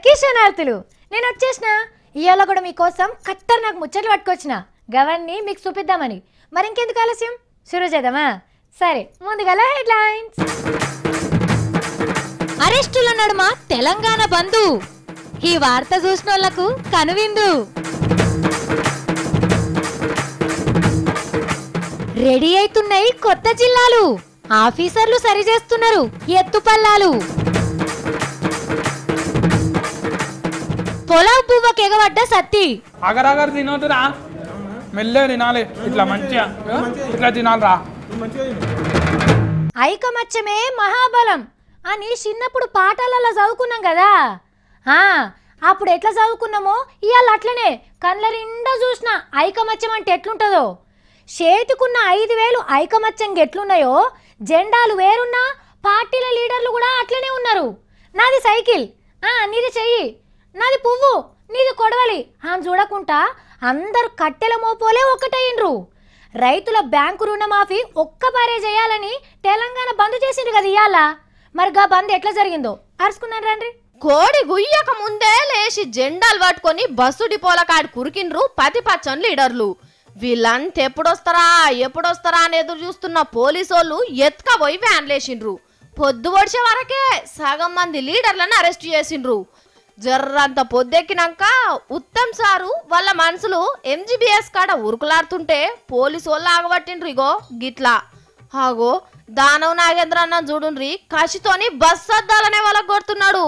అందరికీ శనార్థులు. నేను వచ్చేసిన ఇయాల కూడా మీకోసం ఖతర్నాక్ ముచ్చట్లు పట్టుకొచ్చిన గవన్నీ మీకు చూపిద్దామని. మరి ఇంకెందుకు ఆలస్యం, షురూ చేద్దామా? సరే, ముందుగా హెడ్లైన్స్. అరెస్టుల నడుమ తెలంగాణ బంధు. ఈ వార్త చూసినోళ్లకు కనువిందు. రెడీ అవుతున్నాయి కొత్త జిల్లాలు. ఆఫీసర్లు సరిచేస్తున్నారు ఎత్తుపల్లాలు. పొలావు పువ్వకి ఎగబడ్డ సత్తి. అగరగర తినొద్దురా, మెల్లే తినాలి. ఇట్లా మంచిగా ఇట్లా తినాలిరా. ఐకమత్యమే మహాబలం అని చిన్నప్పుడు పాఠాలలో చదువుకున్నాం కదా. అప్పుడు ఎట్లా చదువుకున్నామో ఇవాళ అట్లనే కళ్ళ నిండా చూసిన ఐకమత్యం అంటే ఎట్లుంటుందో. చేతికున్న 5,000 ఐకమత్యం ఎట్లున్నాయో, జెండాలు వేరున్నా పార్టీల లీడర్లు కూడా అట్లనే ఉన్నారు. నాది సైకిల్, నీది చెయ్యి, నాది పువ్వు, నీది కొడవలి అని చూడకుండా అందరు కట్టెల మోపోలే ఒక్కటయ్యిండ్రు. రైతుల బ్యాంకు రుణమాఫీ ఒక్కపారే చేయాలని తెలంగాణ బంద్ చేసిండ్రు కదా ఇవాళ. మరి గా బంద్ ఎట్లా జరిగిందో అరుచుకున్నాను రండి. కోడి గుయ్యక ముందే లేచి జెండాలు పట్టుకొని బస్సు డిపోల కాడి కురికిండ్రు పతిపచ్చని లీడర్లు. వీళ్ళంతా ఎప్పుడొస్తారా అని ఎదురు చూస్తున్న పోలీసోళ్ళు ఎత్తుకపోయి వ్యాన్లేసిండ్రు. పొద్దు పొడిచే వరకే సగం మంది లీడర్లను అరెస్ట్ చేసిండ్రు. జర్రంత పొద్దెక్కినాక ఉత్తమ్ సారు వాళ్ళ మనసులు ఎంజీబీఎస్ కాడ ఉరుకులాడుతుంటే పోలీసు వాళ్ళు ఆగబట్టిండ్రు. ఇగో గిట్లా ఆగో దానవ్ నాగేంద్ర అన్న చూడుండ్రి, కసితోని బస్ అద్దాలనే వాళ్ళకు కొడుతున్నాడు.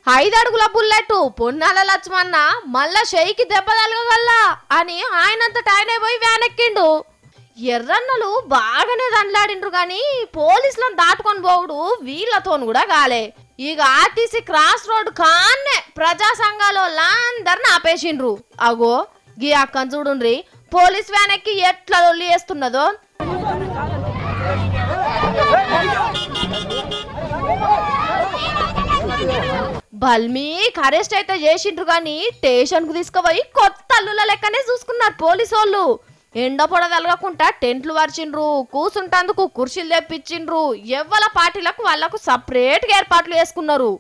5 అడుగుల బుల్లెట్ పొన్నాల లక్ష్మన్న మళ్ళా షెయికి దెబ్బ తలగల్లా అని ఆయనంతట ఆయనే పోయి వ్యాన్ ఎక్కిండు. ఎర్రన్నలు బాగానే దండలాడిండ్రు కానీ పోలీసులను దాటుకొని పోవుడు వీళ్ళతోను కూడా కాలే. ఇక ఆర్టీసీ క్రాస్ రోడ్ కాన్నే ప్రజా సంఘాలు అందరిని ఆపేసిండ్రు. అగో గీ అక్కని చూడుండ్రి, పోలీస్ వ్యాన్ ఎక్కి ఎట్లా లొల్లి చేస్తున్నదో. బల్మీకి అరెస్ట్ అయితే చేసిండ్రు కానీ స్టేషన్ కు తీసుకుపోయి కొత్త అల్లుల లెక్కనే చూసుకున్నారు పోలీసు వాళ్ళు. ఎండ పొడ తలగకుండా టెంట్లు వరిచిండ్రు, కూసుంటందుకు కుర్చీలు తెప్పించిండ్రు. ఎవ్వల పార్టీలకు వాళ్లకు సపరేట్ గా ఏర్పాట్లు చేసుకున్నారు.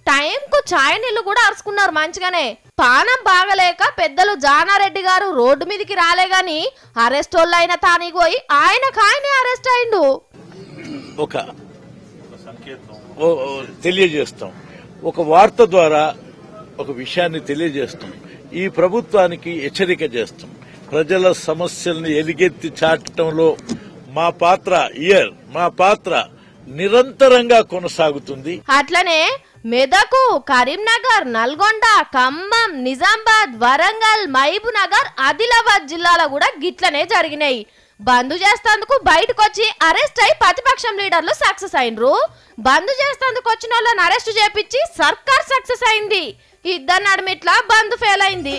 టైంకు ఛాయ్ నీళ్లు కూడా అరుచుకున్నారు మంచిగానే. పానం బాగలేక పెద్దలు జానారెడ్డి గారు రోడ్డు మీదకి రాలే గాని అరెస్ట్ వాళ్ళు అయిన తానికి పోయి ఆయననే అరెస్ట్ అయిండు. తెలియజేస్తాం, ఒక వార్త ద్వారా ఒక విషయాన్ని తెలియజేస్తాం. ఈ ప్రభుత్వానికి హెచ్చరిక చేస్తాం. ప్రజల సమస్యల్ని ఎలుగెత్తి చాటంలో మా పాత్ర నిరంతరంగా కొనసాగుతుంది. అట్లనే మెదకు, కరీంనగర్, నల్గొండ, ఖమ్మం, నిజామాబాద్, వరంగల్, మహబూబ్నగర్, ఆదిలాబాద్ జిల్లాలో కూడా గిట్లనే జరిగినాయి. బంద్ చేస్తేందుకు బయటకు వచ్చి అరెస్ట్ అయి ప్రతిపక్షం లీడర్లు సక్సెస్ అయినరు. బంద్ చేస్తేందుకు వచ్చిన వాళ్ళని అరెస్ట్ చేపించి సర్కార్ సక్సెస్ అయింది. ఇద్దరు నడుమిట్లా బంద్ ఫెయిల్ అయింది.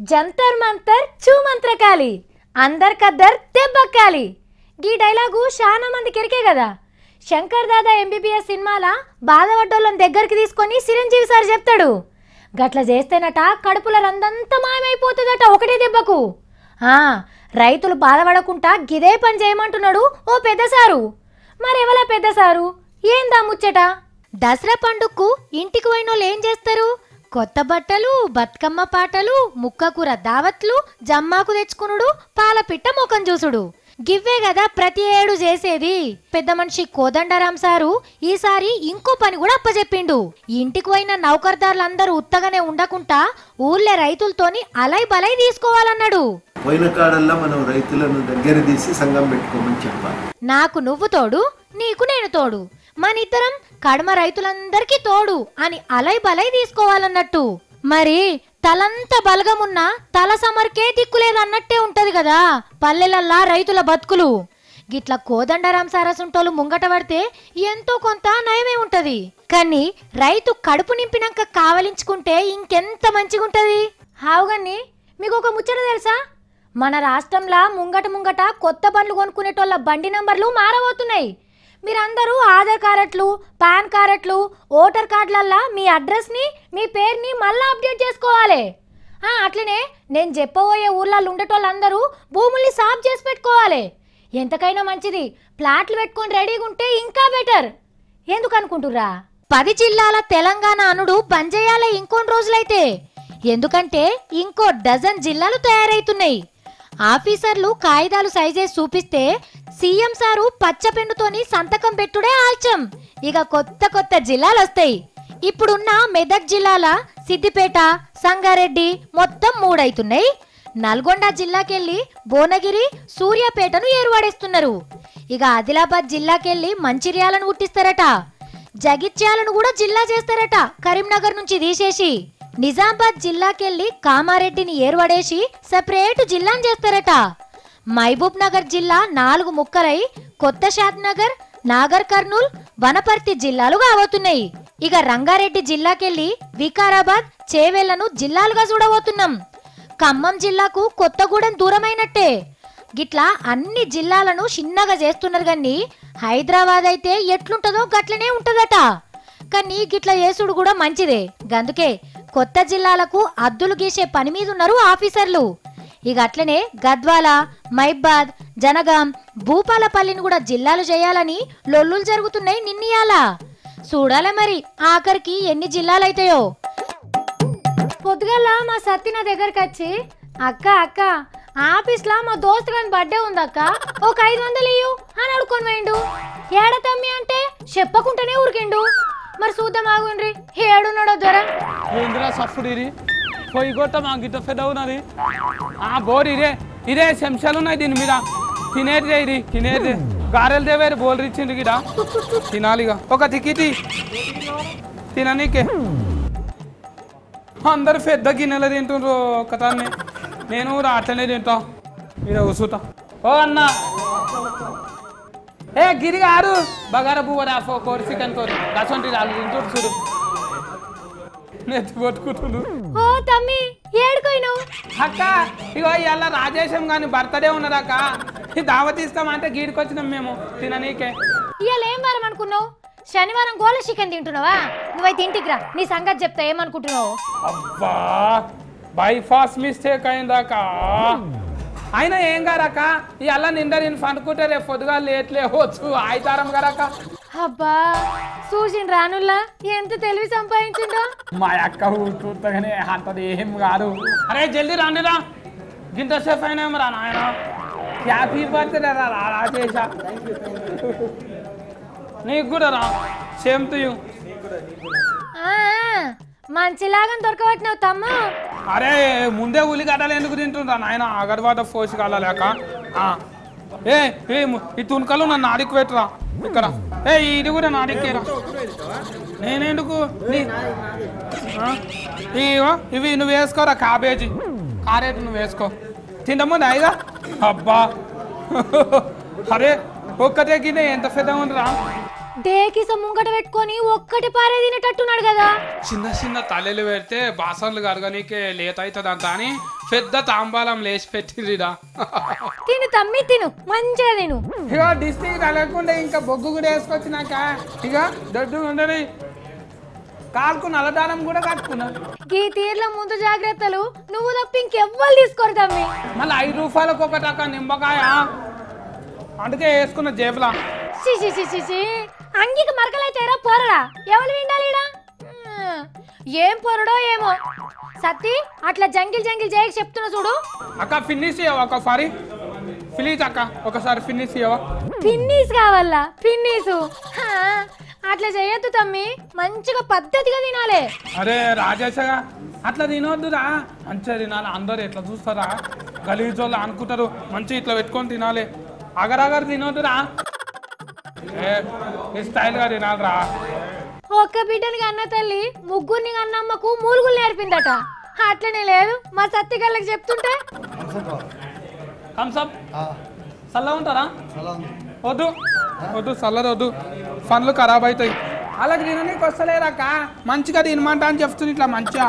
జంతర్ మంతర్ చూమంత్రకాలి, అందరికద్దర్ దెబ్బక్కాలి. గీ డైలాగు చాలా మంది కెరికే కదా. శంకర్ దాదా ఎంబీబీఎస్ సినిమాల బాధపడ్డోళ్ళని దగ్గరికి తీసుకొని చిరంజీవి సార్ చెప్తాడు, గట్ల చేస్తేనట కడుపుల రందంతా మాయమైపోతుందట ఒకటే దెబ్బకు. రైతులు బాధపడకుండా గిదే పని చేయమంటున్నాడు ఓ పెద్ద సారు. మరెవలా పెద్ద సారు, ఏందా ముచ్చట? దసరా పండుగకు ఇంటికి పోయినోళ్ళు ఏం చేస్తారు? కొత్త బట్టలు, బతుకమ్మ పాటలు, ముక్కకూర దావత్లు, జమ్మాకు తెచ్చుకునుడు, పాలపిట్ట ముఖం చూసుడు. గివ్వే కదా ప్రతి ఏడు చేసేది. పెద్ద మనిషి కోదండరాం సారు ఈసారి ఇంకో పని కూడా అప్పచెప్పిండు. ఇంటికి పోయిన నౌకర్దారులందరూ ఉత్తగానే ఉండకుండా ఊళ్ళే రైతులతోని అలై బలై తీసుకోవాలన్నాడు. పోయిన కాడల్లా మనం రైతులను దగ్గర తీసి సంఘం పెట్టుకోమని చెప్పాలి. నాకు నువ్వు తోడు, నీకు నేను తోడు, మనిద్దరం కడమ రైతులందరికీ తోడు అని అలై బలై తీసుకోవాలన్నట్టు. మరి తలంత బలగమున్నా తల సమర్కే దిక్కులేదన్నట్టే ఉంటది కదా పల్లెలల్లా రైతుల బతుకులు. గిట్ల కోదండరాం సారసుంటోలు ముంగట పడితే ఎంతో కొంత నయమే ఉంటది. కానీ రైతు కడుపు నింపినాక కావలించుకుంటే ఇంకెంత మంచిగుంటది. హావుగన్ని మీకు ఒక ముచ్చట తెలుసా? మన రాష్ట్రంలో ముంగట కొత్త బండ్లు కొనుక్కునేటోళ్ళ బండి నంబర్లు మారబోతున్నాయి. మీరందరూ ఆధార్ కార్డులు, పాన్ కార్డులు, ఓటర్ కార్డులల్లా మీ అడ్రస్ని, మీ పేరుని మళ్ళీ అప్డేట్ చేసుకోవాలి. అట్లనే నేను చెప్పబోయే ఊర్లలో ఉండేటోళ్ళందరూ భూముల్ని సాఫ్ చేసి పెట్టుకోవాలి. ఎంతకైనా మంచిది ప్లాట్లు పెట్టుకొని రెడీగా ఉంటే ఇంకా బెటర్. ఎందుకు అనుకుంటుర్రా? 10 జిల్లాల తెలంగాణ అనుడు బంజేయాల ఇంకొన్ని రోజులైతే, ఎందుకంటే ఇంకో డజన్ జిల్లాలు తయారైతున్నాయి. ఆఫీసర్లు కాగితాలు సైజేసి చూపిస్తే సీఎం సారు పచ్చపెన్నుతోని సంతకం పెట్టుడే ఆల్చం. ఇక కొత్త కొత్త జిల్లాలు వస్తాయి. ఇప్పుడున్న మెదక్ జిల్లాల సిద్దిపేట, సంగారెడ్డి మొత్తం 3 అవుతున్నాయి. నల్గొండ జిల్లాకెళ్ళి భువనగిరి, సూర్యాపేటను ఏర్పడేస్తున్నారు. ఇక ఆదిలాబాద్ జిల్లాకెళ్ళి మంచిర్యాలను పుట్టిస్తారట. జగిత్యాలను కూడా జిల్లా చేస్తారట కరీంనగర్ నుంచి తీసేసి. నిజామాబాద్ జిల్లాకెళ్ళి కామారెడ్డిని ఏర్పడేసి సెపరేట్ జిల్లాను చేస్తారట. మహబూబ్ నగర్ జిల్లా 4 ముక్కలై కొత్త షాద్ నగర్, నాగర్ కర్నూల్, వనపర్తి జిల్లాలు కాబోతున్నాయి. ఇక రంగారెడ్డి జిల్లాకెళ్ళి వికారాబాద్, చేవెళ్లను జిల్లాలుగా చూడబోతున్నాం. ఖమ్మం జిల్లాకు కొత్తగూడెం దూరమైనట్టే. గిట్లా అన్ని జిల్లాలను చిన్నగా చేస్తున్నారు. కానీ హైదరాబాద్ అయితే ఎట్లుంటదో గట్లనే ఉంటదట. కానీ గిట్లా చేసుడు కూడా మంచిదే. గందుకే కొత్త జిల్లాలకు అద్దులు గీసే పని మీద ఉన్నారు ఆఫీసర్లు. ఇక అట్లనే గద్వాల, మైబాద్, జనగాం, భూపాలపల్లిని కూడా జిల్లాలు చేయాలని లొల్లులు జరుగుతున్నాయి. నిన్నయాల చూడాలే మరి ఆఖరికి ఎన్ని జిల్లాలైతాయో. పొద్దుగల మా సత్తి నా దగ్గరకు వచ్చి, అక్క అక్క ఆఫీస్లో మా దోస్తు గాని బర్త్డే ఉందక్క, ఒక 500 ఇయ్యు అని అడుకొని పోయిండు. ఏడ తమ్మి అంటే చెప్పకుండానే ఉరికిండు. మరి చూద్దాం ఆగుండ్రి ఏడున్నాడో దొర. ఏంద్రా సఫ్ఫుడిరి పొయ్యి కొట్ట మా గిట్ట పెద్ద ఉన్నది. బోర్ ఇదే శంశాలు ఉన్నాయి దీని మీద. తినేటిదే ఇది తినేటిదే. గారెలు దేవేరు బోర్లు ఇచ్చింది గిడ తినాలిగా. ఒక తికిటి తిననీకే. అందరు పెద్ద గిన్నెలు తింటుండ్రు ఒకదాన్ని. నేను కూడా అట్లనే తింటా. మీద కూసుతా. ఓ అన్న ఏ గిరి గారు బగార పువ్వు కోరి చికెన్ కోరి రసంటి రాళ్ళు తింటుండ్రు చూడు. నెత్తి కొట్టుకుంటుండ్రు. ఓ తమ్మి ఏడుకోయిను అక్క ఇగో ఇవాళ రాజేశం గాని బర్త్డే ఉన్నదక్క. ఈ దావత్ ఇస్తామంటే గీడికొచ్చినాం మేము తిననీకే. ఇవాళ ఏం వారం అనుకున్నావు? శనివారం గోల చికెన్ తింటున్నావా? నువ్వైతే ఇంటికి రా, నీ సంగతి చెప్తా ఏమనుకుంటున్నావు. అబ్బా బైపాస్ మిస్టేక్ అయిందాక. అయినా ఏం గారక్క ఇవాళ నిండా నేను పండుకుంటే రేపు పొద్దుగా లేట్ లేవచ్చు ఆయితారం గారక్క. అబ్బా చూసిన రానుల్లా ఎంత తెలివి సంపాదించిండో. మా అక్క చూడగానే అంతది ఏం కాదు. అరే జల్దీ రండిరా, గింతసేపు అయినా రా నాయన. హ్యాపీ బర్త్డే రా రాజేశ. నీకు కూడా రా, సేమ్ టు యూ. మంచిలాగా దొరకబట్టినావు తమ్ము. అరే ముందే ఉల్లిగడ్డలు ఎందుకు తింటుండ్రా నాయన? అగర్వాద పోసి కాలేక. ఏ ఈ తుణకలు నన్ను నాడికి పెట్టురా ఇక్కడ. ఇది కూడా నాడికేరా. నేనెందుకు ఇవి నువ్వు వేసుకోరా. క్యారేట్ నువ్వు వేసుకో. తిందముంది అయిగా. అబ్బా అరే ఒక్కటే గిన్నె ఎంత పెద్ద ఉందిరా. దేకిస ముంగట పెట్టుకొని ఒక్కటి పారే తినేటట్టున్నాడు కదా. చిన్న చిన్న తలెలు పెడితే బాసన్లు కడగనీకే లేట్ అవుతుంది అంత అని పెద్ద తాంబాలం లేచి పెట్టిరా. తిను తమ్మి తిను, మంచిగా తిను. ఇక డిస్ట్రిక్ట్ కలగకుండా ఇంకా బొగ్గు కూడా వేసుకొచ్చినాక ఇక దొడ్డు ఉండని కాలుకు నల్లదానం కూడా కట్టుకున్నా. ఈ తీర్ల ముందు జాగ్రత్తలు నువ్వు తప్ప ఇంకెవ్వరు తీసుకోరు తమ్మి. మళ్ళీ 5 రూపాయలకు ఒకటక్క నిమ్మకాయ అందుకే వేసుకున్న జేబులా. అంగికి మరకలైతేరా పొరడా ఎవరు విండాలి? ఏం పొరడో ఏమో. సత్తి అట్లా జంగిల్ చేయక చెప్తున్నా చూడు. అక్క ఫినిష్ చేయవా ఒకసారి? ప్లీజ్ అక్క ఒకసారి ఫినిష్ చేయవా? ఫిన్నిస్ కావాలా? ఫిన్నిసు అట్లా చేయొద్దు తమ్మి, మంచిగా పద్ధతిగా తినాలి. అరే రాజేశగా అట్లా తినొద్దురా, మంచిగా తినాలి. అందరు ఎట్లా చూస్తారా గలీజోళ్ళు అనుకుంటారు. మంచిగా ఇట్లా పెట్టుకొని తినాలి. అగరగర తినొద్దురా, స్టైల్గా తినాలిరా. ఒక్క బిడ్డని అన్న తల్లి ముగ్గురిని అన్నమ్మకు మూలుగులు నేర్పిందట. అట్లనే లేదు మా సత్తి గళ్ళకి చెప్తుంటే. చల్ల ఉంటారా? వద్దు వద్దు చల్లదు వద్దు, పనులు ఖరాబ్ అవుతాయి. అలాగే తిననీకి వస్తలేదక్క, మంచిగా తినమంటా అని చెప్తుంది ఇట్లా మంచిగా.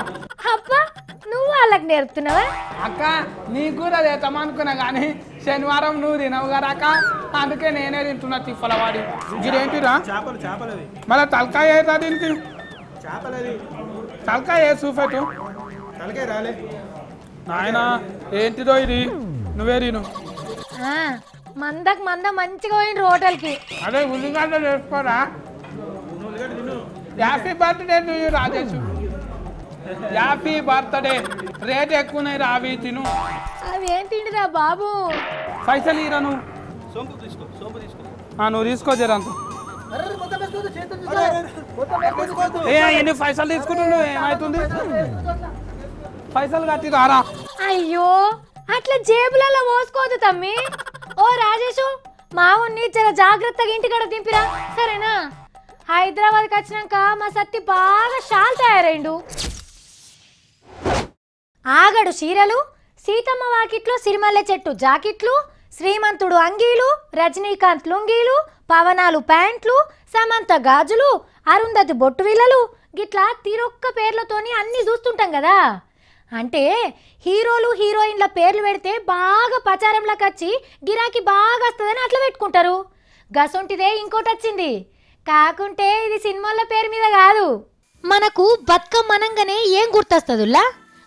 అబ్బా నువ్వు వాళ్ళకి నేర్పుతున్నావా? అక్క నీకు కూడా చేద్దామనుకున్నా కానీ శనివారం నువ్వు తినవు కదా అక్క, అందుకే నేనే తింటున్నా తిప్పలవాడి. ఇదేంటిరా? మళ్ళీ తలకాయ ఏదా దీనికి? తలకాయ ఏ సూఫెటు నాయన ఏంటిదో ఇది? నువ్వే తిను. మందకు మంద మంచిగా పోయిండ్రు హోటల్కి. అదే ఉల్లిగడ్డ చేసుకోరా. Happy birthday to you Rajesh. Happy birthday. Rate ఎక్కువనే రావి తిను. అవి ఏం తిండిరా బాబు? పైసలు ఇరా నువ్వు. నువ్వు తీసుకో జరంత. ఎన్ని పైసలు తీసుకుంటున్నావు? ఏమవుతుంది? పైసలు కట్టి రారా. అయ్యో అట్లా జేబులలో పోసుకోదు తమ్మి. ఓ రాజేషు మా ఉన్ని జర జాగ్రత్తగా ఇంటికాడ దింపిరా సరేనా? హైదరాబాద్కి వచ్చినాక మా సత్తి బాగా షాల్ తయారైండు. ఆగడు చీరలు, సీతమ్మ వాకిట్లో సిరిమల్లె చెట్టు జాకెట్లు, శ్రీమంతుడు అంగీలు, రజనీకాంత్ లుంగీలు, పవనాలు ప్యాంట్లు, సమంత గాజులు, అరుంధతి బొట్టు విల్లలు, గిట్లా తీరొక్క పేర్లతోని అన్నీ చూస్తుంటాం కదా. అంటే హీరోలు హీరోయిన్ల పేర్లు పెడితే బాగా ప్రచారంలోకి వచ్చి గిరాకీ బాగా వస్తుందని అట్లా పెట్టుకుంటారు. గసొంటిదే ఇంకోటి వచ్చింది. కాకుంటే ఇది సినిమాల పేరు మీద కాదు. మనకు బతుకమ్మ అనంగానే ఏం గుర్తొస్తుందిలా?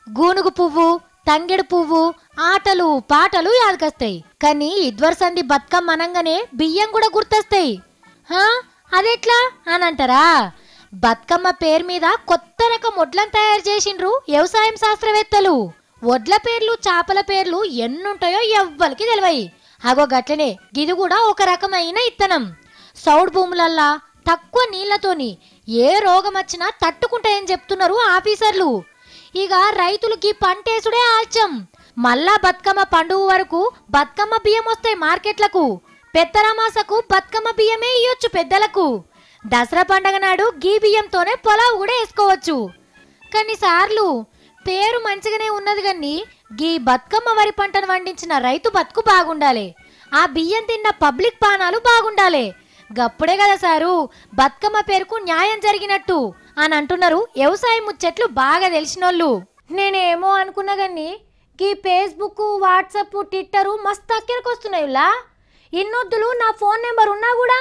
గూనుగు పువ్వు, తంగెడు పువ్వు, ఆటలు పాటలు యాదకొస్తాయి. కానీ ఇద్వరసంది బతుకమ్మ అనంగానే బియ్యం కూడా గుర్తొస్తాయి. అదెట్లా అని అంటారా? బతుకమ్మ పేరు మీద కొత్త రకం వడ్లను తయారు చేసిండ్రు వ్యవసాయం శాస్త్రవేత్తలు. వడ్ల పేర్లు చేపల పేర్లు ఎన్నుంటాయో ఎవ్వరికి తెలివయి. అగో గట్లనే గిది కూడా ఒక రకమైన ఇత్తనం. సౌడ్ భూములల్లా తక్కువ నీళ్లతోని ఏ రోగం వచ్చినా తట్టుకుంటాయని చెప్తున్నారు ఆఫీసర్లు. ఇక రైతులకి పంటేసుడే ఆల్చం. మళ్ళా బతుకమ్మ పండుగ వరకు బతుకమ్మ బియ్యం వస్తాయి మార్కెట్లకు. పెద్దరమాసకు బతుకమ్మ బియ్యమే ఇయ్యొచ్చు పెద్దలకు. దసరా పండగ నాడు గీ బియ్యంతోనే పొలావు కూడా వేసుకోవచ్చు. కొన్నిసార్లు పేరు మంచిగానే ఉన్నది కానీ గీ బతుకమ్మ వరి పంటను పండించిన రైతు బతుకు బాగుండాలి. ఆ బియ్యం తిన్న పబ్లిక్ పానాలు బాగుండాలి. గప్పుడే కదా సారు బతుకమ్మ పేరుకు న్యాయం జరిగినట్టు అని అంటున్నారు వ్యవసాయ ముచ్చట్లు బాగా తెలిసినోళ్ళు. నేనేమో అనుకున్నా కానీ గీ ఫేస్బుక్, వాట్సాప్, ట్విట్టరు మస్తు అక్కడికి వస్తున్నాయిలా. ఇన్నొద్దులు నా ఫోన్ నెంబర్ ఉన్నా కూడా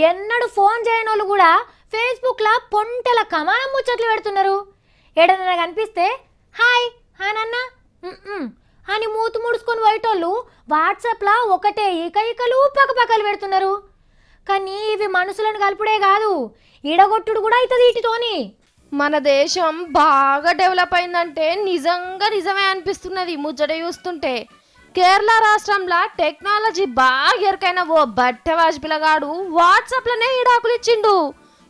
ఎన్నడూ ఫోన్ చేయని వాళ్ళు కూడా ఫేస్బుక్లో పొంటెల కమానం ముచ్చట్లు పెడుతున్నారు. ఏడన్నా కనిపిస్తే హాయ్ అనన్నా అని మూతు ముడుచుకొని పోయేటోళ్ళు వాట్సాప్లో ఒకటే ఈకలు పక్కపక్కలు పెడుతున్నారు. కానీ ఇవి మనుషులను కలుపుడే కాదు, ఇడగొట్టుడు కూడా అవుతుంది వీటితోని. మన దేశం బాగా డెవలప్ అయిందంటే నిజమే అనిపిస్తున్నది ముచ్చట చూస్తుంటే. కేరళ రాష్ట్రంలో టెక్నాలజీ బాగా ఎరకైన ఓ బట్టెవాజ్ పిల్లగాడు వాట్సాప్లోనే ఇడాకులు ఇచ్చిండు.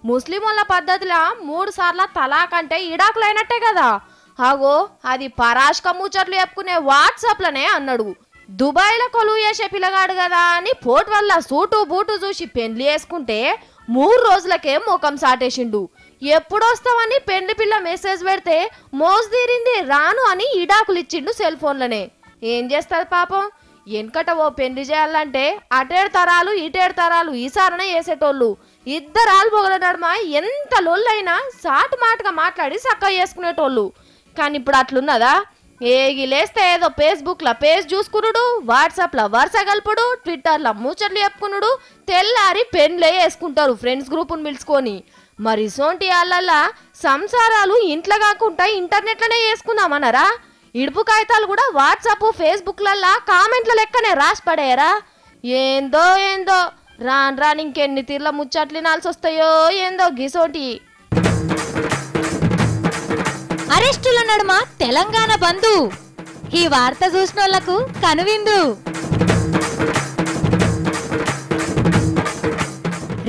ముస్లిం వాళ్ళ పద్ధతిలో 3 సార్లు తలాక్ అంటే ఇడాకులు అయినట్టే కదా. అగో అది పరాష్క ముచ్చట్లు చెప్పుకునే వాట్సాప్లోనే అన్నాడు. దుబాయ్లో కొలువు చేసే పిల్లగాడు కదా అని పోట్ వల్ల సూటు బూటు చూసి పెండ్లి వేసుకుంటే 3 రోజులకే ముఖం సాటేసిండు. ఎప్పుడొస్తావని పెండ్లి పిల్ల మెసేజ్ పెడితే మోసు తీరింది రాను అని ఇడాకులు ఇచ్చిండు సెల్ ఫోన్లనే. ఏం చేస్తారు పాపం. వెనకట ఓ పెళ్లి చేయాలంటే అటేడు తరాలు ఇటేడు తరాలు ఈసారనే వేసేటోళ్ళు. ఇద్దరాలు పొగల నడుమ ఎంత లొల్లైనా సాటు మాటగా మాట్లాడి చక్కగా చేసుకునేటోళ్ళు. కానీ ఇప్పుడు అట్లున్నదా? ఏగిలేస్తే ఏదో ఫేస్బుక్లో పేజ్ చూసుకునుడు, వాట్సాప్లో వరుస కలుపుడు, ట్విట్టర్లో ముచ్చట్లు చెప్పుకునుడు, తెల్లారి పెండ్లే వేసుకుంటారు ఫ్రెండ్స్ గ్రూపును పిలుచుకొని. మరి సోంటి వాళ్ళల్లా సంసారాలు ఇంట్లో కాకుండా ఇంటర్నెట్లోనే వేసుకుందామన్నారా? ఇడుపు కాగితాలు కూడా వాట్సాప్ ఫేస్బుక్లల్లా కామెంట్ల లెక్కనే రాసి పడేయరా? ఏందో రాను ఇంకెన్ని తీర్ల ముచ్చట్లు వినాల్సి వస్తాయో ఏందో గిసోటి. అరెస్టుల నడుమ తెలంగాణ బంధు. ఈ వార్త చూసినోళ్లకు కనువిందు.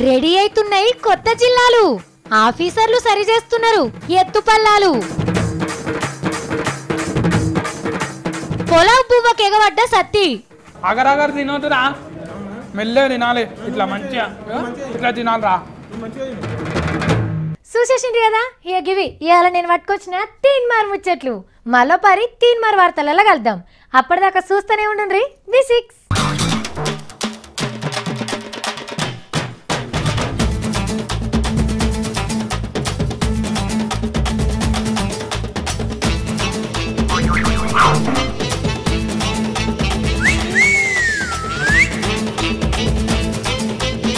రెడీ అవుతున్నాయి కొత్త జిల్లాలు. ఆఫీసర్లు సరిచేస్తున్నారు ఎత్తుపల్లాలు. పొలావు పువ్వకు ఎగబడ్డ సత్తి. అగరగర తినొద్దురా, మెల్లగా తినాలి. ఇట్లా మంచిగా ఇట్లా తినాలిరా. చూసేసిండ్రు కదా ఇక గివి ఇవాళ నేను పట్టుకొచ్చిన 3 మార్ ముచ్చట్లు. మళ్ళీ 3 మార్ వార్తలలో కలుద్దాం. అప్పటిదాకా చూస్తూనే ఉండండి V6.